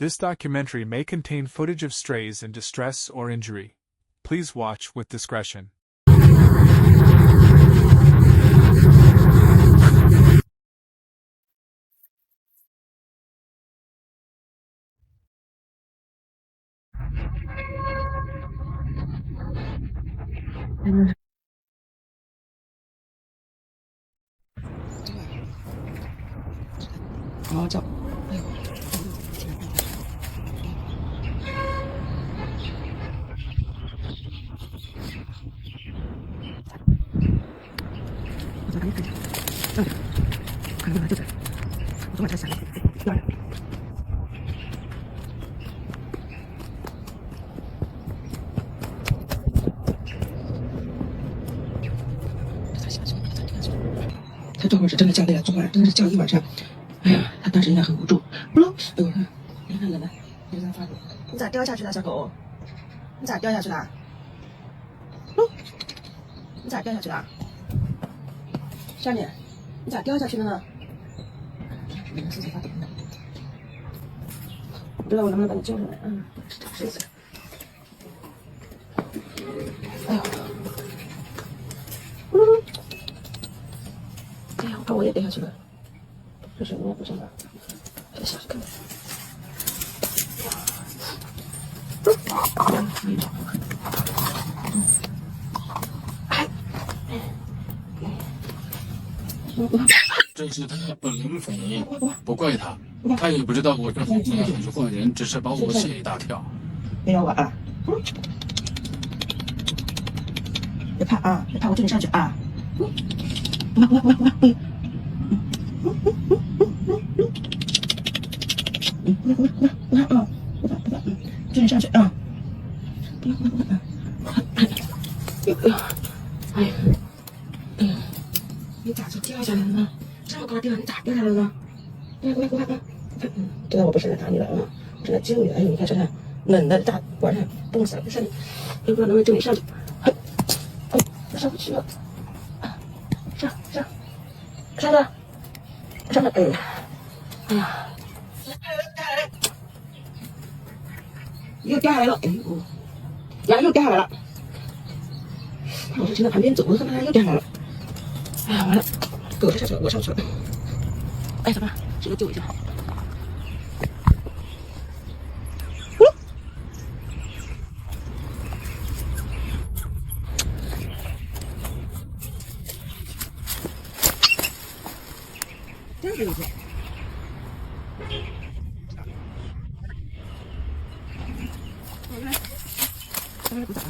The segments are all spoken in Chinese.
This documentary may contain footage of strays in distress or injury. Please watch with discretion. 好叫，哎呦，我再赶紧看一下，这样子，看看就这，我昨晚才想的，要人。他这会儿是真的叫累了，昨晚真的是叫了一晚上。哎呀，他当时应该很无助。不喽，哎呦，你看奶奶，你在发抖，你咋掉下去了，小狗？你咋掉下去了？哦，你咋掉下去了？少年，你咋掉下去了呢？你们是在发抖呢？不知道我能不能把你救上来？试一下。哎呦，哎呀，我怕我也掉下去了。这是我也不行了，再下去看。这是他本能反应，不怪他，他也不知道我是好人还是坏人，只是把我吓一大跳。别咬我啊！别怕啊，别怕，我救你上去啊！我，救你上去啊！你咋就掉下来了呢？这么高的地方你咋掉下来了呢？过来！知道我不是来打你了啊，我是来救你的。哎呦，你看这看，冷的大晚上冻死了，上去，也不知道能不能救你上去。我上不去了，上了，哎呀，又掉下来了，哎呦，呀，又掉下来了。我是从他旁边走，我看他又掉下来了。哎呀，完了，狗下去了，我上去了。哎，怎么办？这个救一下。这样子一个。来，鼓掌。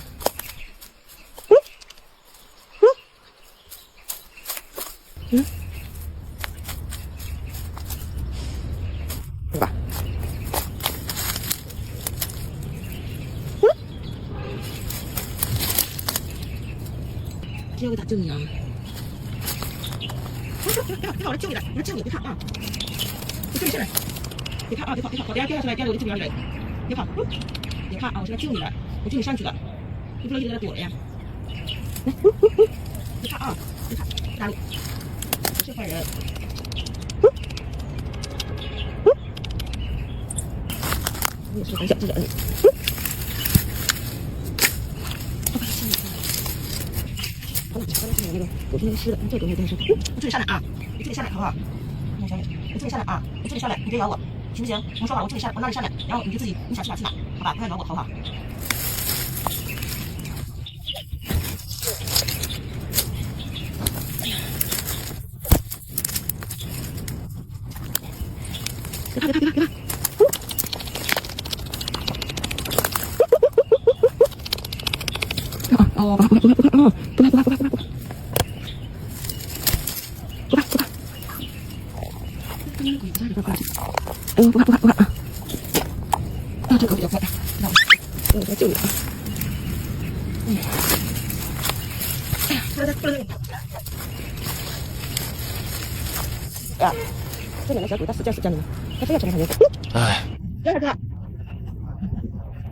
对吧？这我咋救你啊？别跑，我来救你了，我来救你，别怕啊！我救你下来，别怕啊，别跑，别掉下去了，掉了我就救不了你了，别跑，别怕啊，我是来救你了，我救你上去了，你不能一直在那躲着呀。来，别怕啊，别怕，不打你，不是坏人。你也是很小气的，好了，那个我今天湿的，这东西真是，我助你上来啊，我助你上来好不好？我助你上来啊，我助你上来，你别咬我，行不行？我们说好，我助你上，我让你上来，然后你就自己你想去哪去哪，好吧？不要咬我，好不好？别怕！哦，不怕！哎呦，不怕！啊，这狗比较快，那我来救你啊！哎呀，不能！啊，这两个小狗它死叫你们，它非要扯开旁边。哎，第二个，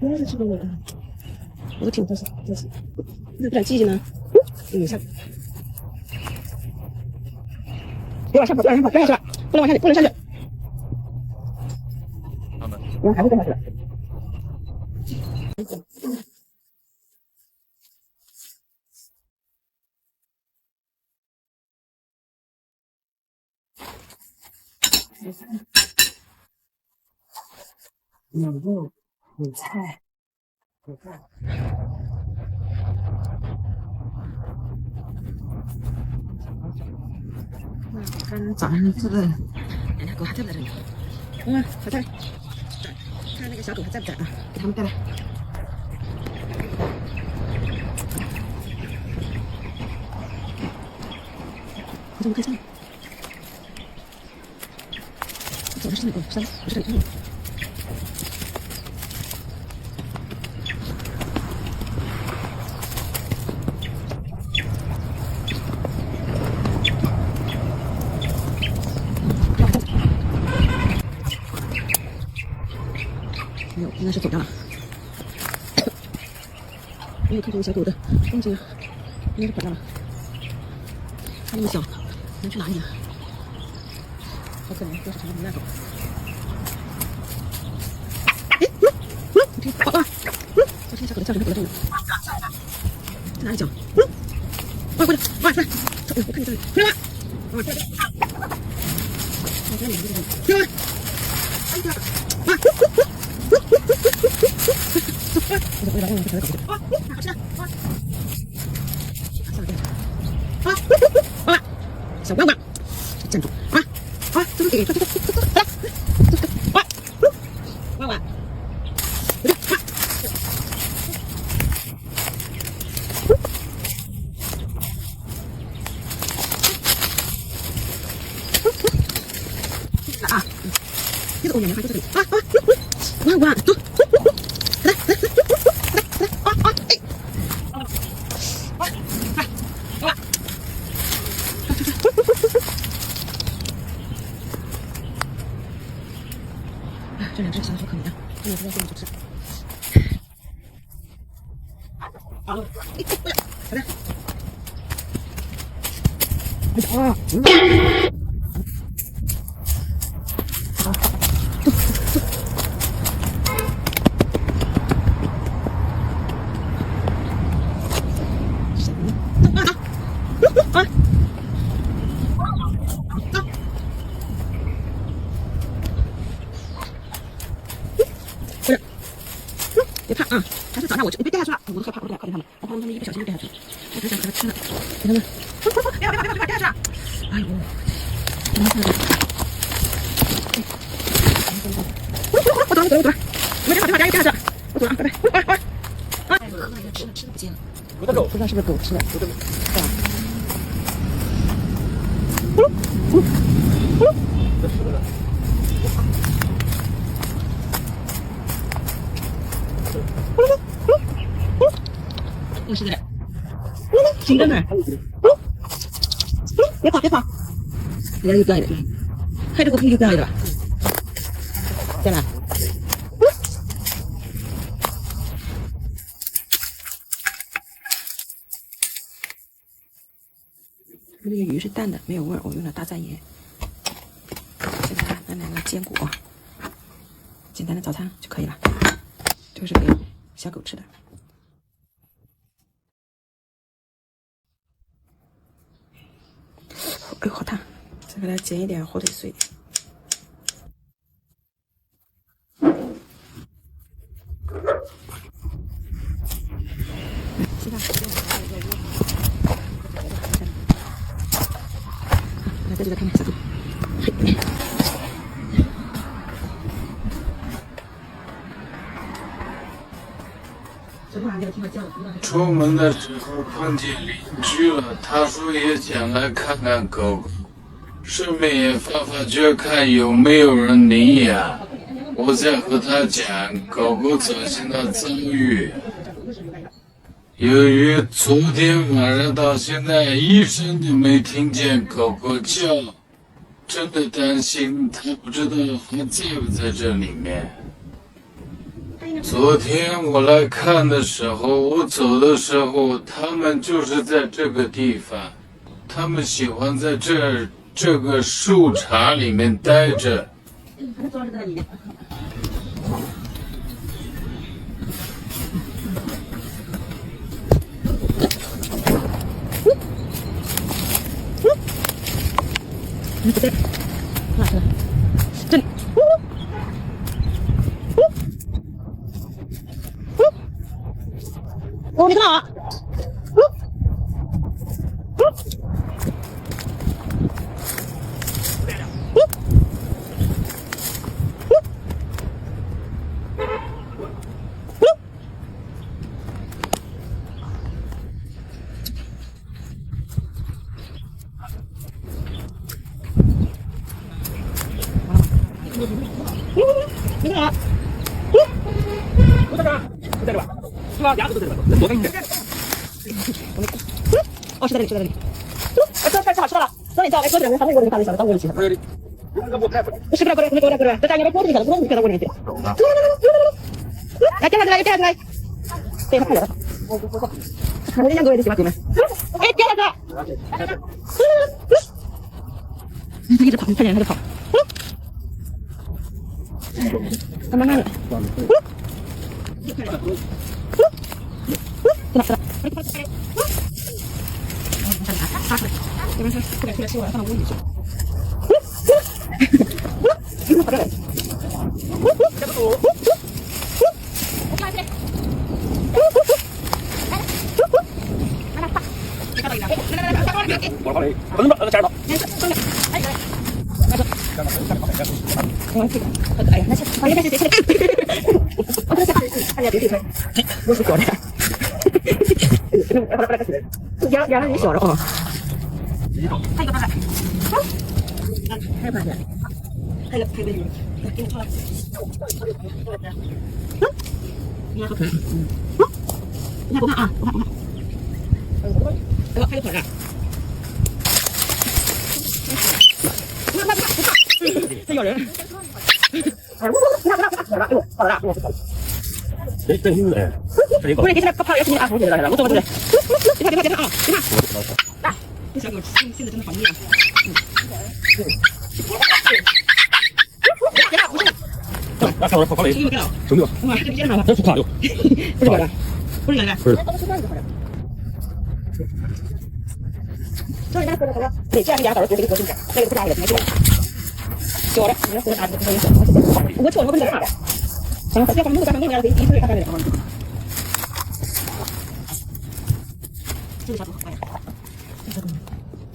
原来是吃过的，我都挺真是，不长记性呢。你上，别往上跑，不能往下去，不能上去。他们我还会掉下去了。有肉，有菜，有饭。跟早上这个两条狗还在不在这里？小蔡，看那个小狗还在不在啊？给他们带来。我怎么看见了？我走的是那个山，不是这里。没有，应该是走掉了。没有看见小狗的踪迹啊，应该是跑掉了。它那么小，能去哪里啊？好可怜，又是成了流浪狗。哎，你听，哇！我听小狗的叫声，它狗在这里。在哪里叫？哇，过来，哇，出来！我看你这里，出来！哇，出来！我在脸这里，出来！哎呀！哇！我把它给狗哇，好吃的！哇！哇！小汪汪，站住！哇！哇！走走走走走走，来！哇！汪汪！啊！这个欧阳还在这里啊啊！汪汪，走！来来来来来！啊啊！哎！哇！哇！这两只小的好可怜啊！他们也不知道怎么去吃。好的。啊！别怕啊！还是早上你别掉下去了，我都害怕，我都不敢靠近他们，我怕他们一不小心就掉下去了。我很想把它吃了，给他们。别掉下去了！哎呦，怎么办？我走了，你们别掉下去，我走了，拜拜。啊！吃的不见了，我的狗不知道是不是狗吃的，是吧？又是这里，停在那儿，别跑，人家又掉下来了，看这个屁就掉下来了吧？在哪？那个鱼是淡的，没有味儿，我用了大赞盐。给它拌两个坚果，简单的早餐就可以了。这个是给小狗吃的。哎呦，好烫！再给它煎一点火腿碎。鸡蛋，来在这里看看小狗。出门的时候碰见邻居了，他说也想来看看狗狗，顺便也发发觉看有没有人领养。我在和他讲狗狗走进的遭遇。由于昨天晚上到现在一声都没听见狗狗叫，真的担心它不知道还在不在这里面。昨天我来看的时候，我走的时候，他们就是在这个地方，他们喜欢在这个树杈里面待着。 그때 전你干嘛？你干嘛？不在这儿，不在这吧？是吧？牙齿都在这吧？多干净。哦，是在这里，是在这里。哎，快吃好吃的了。等你叫，哎，过去两个，咱们锅里面放一小的，当锅里洗。不是，不是，过来，再加一个锅里面的，锅里面的，锅里面的。来，掉下来，掉下来。对，他看了。我那两个也喜欢狗们。哎，掉下来。他一直跑，看见他就跑。慢慢的。真的。拿出来，这边是出来吃，我要放到屋里去。跑这来。我跑嘞，不能把这到。哎呀，那是，哎呀，那是谁？我这是看见别地方，我是小的。两个人小的哦。还有个办法，还有办法，还有给我掏了。你看好可爱，你看不怕啊？不怕。还有跑着。不怕，这咬人。哎，你看，跑了，我跑了。这是哎，这个。我给他跑也是你阿红来了，我走，别看啊，别看。来，这小狗性子真的好厉害。那看我跑嘞，兄弟，这是卡哟，不是的，不是的，不是。这这样搞的，这个多这个不大的，小的，你要回答这个小的，我错，我不能大的。然后要放那个干嘛？那个第一次看到的。这个小狗好乖呀。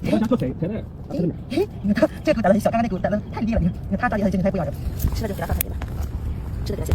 我想说谁呢？你看它这个狗打得很小，刚刚那狗打得太厉害了，你看它大力还是真的太不咬人，吃了就给它放下去了，吃了给它吃。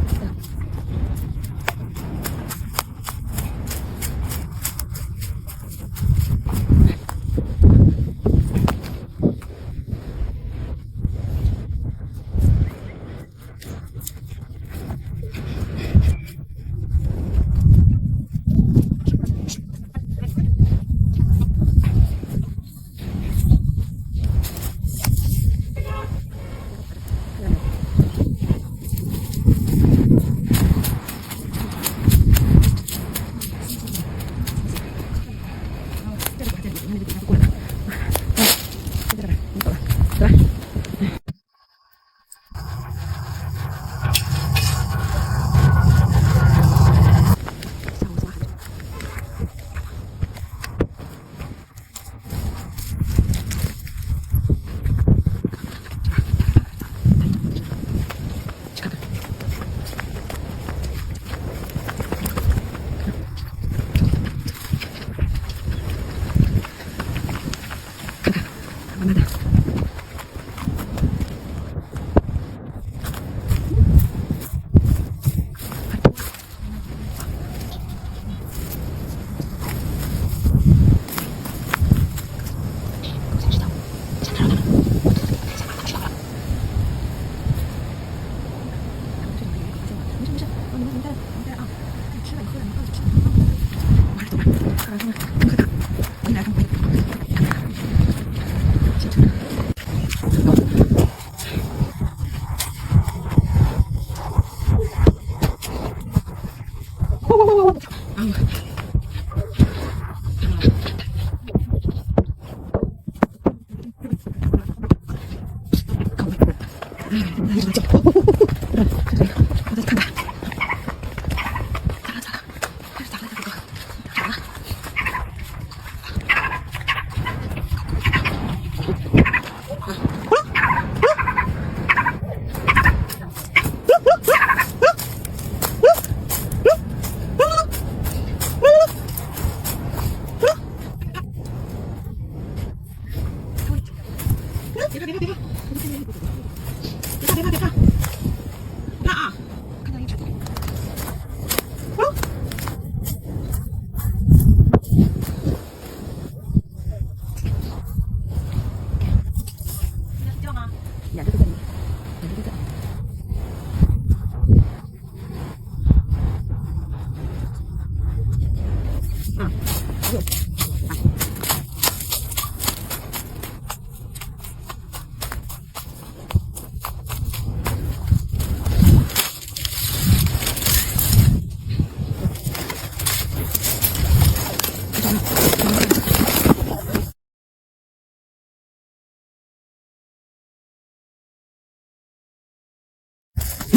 那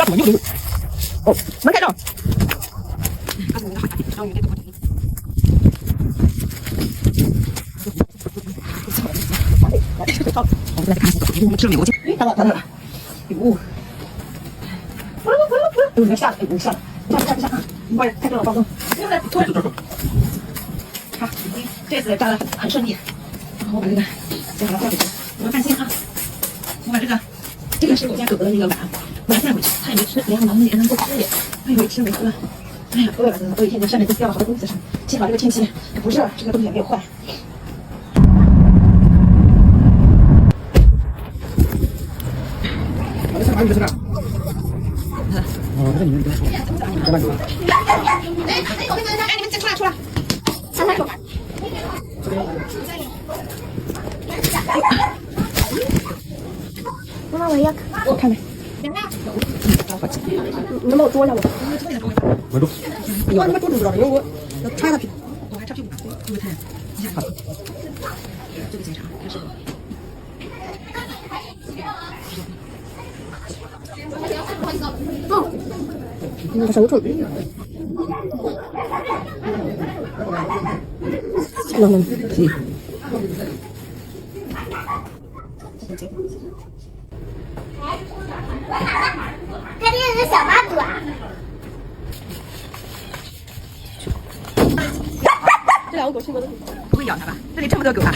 怎么又溜？哦，门开着。到了，哟，你下了，你下了，下啊！你快点开车了，放松，拖着。好，这次炸的很顺利。然后我把这个先把它放回去，我们看清啊。我把这个是我家狗狗的那个碗，我把它带回去，它也没吃，连我拿那给它多吃一点，它也没吃没喝。哎呀，饿了，我一天就上面都掉了好多东西上，幸好这个天气也不热，这个东西也没有坏。你们出来！三手。妈妈，我要我看看。你能帮我捉一下吗？我捉。你把捉住不了，因为我要插它屁股，我还插屁股，会不会太？好。这个检查开始。那个手指，能，它变成小八爪。这两个狗性格都不会咬它吧？这里这么多狗啊！